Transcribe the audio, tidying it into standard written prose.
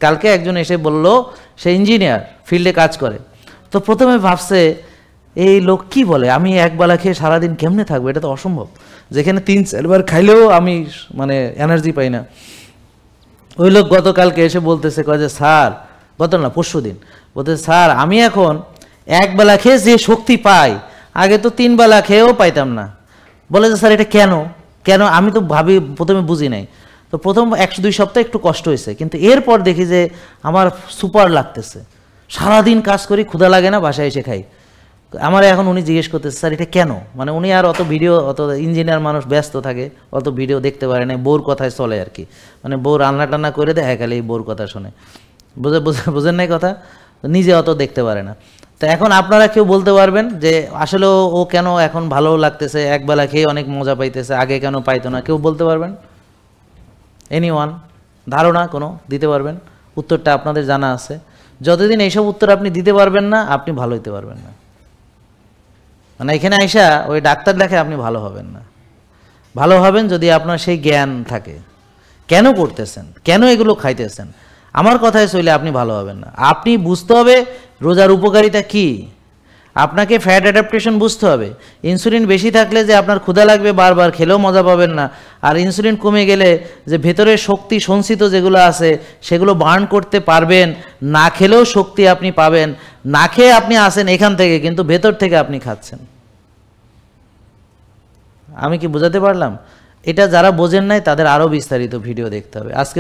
কালকে একজন এসে বলল সে ইঞ্জিনিয়ার, ফিল্ডে কাজ করে। তো প্রথমে ভাবছে এই লোক কি বলে, আমি একবেলা খেয়ে সারাদিন কেমনে থাকবো, এটা তো অসম্ভব, যেখানে 3-4 বার খাইলেও আমি মানে এনার্জি পাই না। ওই লোক গতকালকে এসে বলতেছে, কয় যে স্যার, গত না পরশু দিন, বলতেছে স্যার আমি এখন একবেলা খেয়ে যে শক্তি পাই আগে তো 3 বেলা খেয়েও পাইতাম না। বলে যে স্যার এটা কেন কেন, আমি তো ভাবি প্রথমে বুঝি নাই। তো প্রথম 1-2 সপ্তাহ একটু কষ্ট হয়েছে, কিন্তু এরপর দেখি যে আমার সুপার লাগতেছে, সারাদিন কাজ করি, ক্ষুধা লাগে না, বাসায় এসে খাই। আমার এখন উনি জিজ্ঞেস করতেছে স্যার এটা কেন, মানে উনি আর অত ভিডিও, অত ইঞ্জিনিয়ার মানুষ ব্যস্ত থাকে, অত ভিডিও দেখতে পারে না, বউর কথায় চলে আর কি, মানে বউ রান্না টান্না করে দেয়, খালি এই বউর কথা শোনে, বুঝেন নাই কথা, নিজে অত দেখতে পারে না। তো এখন আপনারা কেউ বলতে পারবেন যে আসলে ও কেন এখন ভালো লাগতেছে, একবেলা খেয়ে অনেক মজা পাইতেছে, আগে কেন পাইতো না, কেউ বলতে পারবেন? এনিওয়ান ধারণা কোনো দিতে পারবেন? উত্তরটা আপনাদের জানা আছে। যতদিন এইসব উত্তর আপনি দিতে পারবেন না, আপনি ভালো হইতে পারবেন না। মানে এখানে আইসা ওই ডাক্তার দেখে আপনি ভালো হবেন না। ভালো হবেন যদি আপনার সেই জ্ঞান থাকে, কেন করতেছেন, কেন এগুলো খাইতেছেন। আমার কথায় চলে আপনি ভালো হবেন না। আপনি বুঝতে হবে রোজার উপকারিতা কি, আপনাকে ফ্যাট অ্যাডাপ্টেশন বুঝতে হবে। ইনসুলিন বেশি থাকলে যে আপনার ক্ষুধা লাগবে, বারবার খেলেও মজা পাবেন না, আর ইনসুলিন কমে গেলে যে ভেতরের শক্তি সঞ্চিত যেগুলো আছে সেগুলো বার্ন করতে পারবেন, না খেলেও শক্তি আপনি পাবেন। না খেয়ে আপনি আসেন এখান থেকে, কিন্তু ভেতর থেকে আপনি খাচ্ছেন। আমি কি বোঝাতে পারলাম? এটা যারা বোঝেন নাই তাদের আরও বিস্তারিত ভিডিও দেখতে হবে। আজকে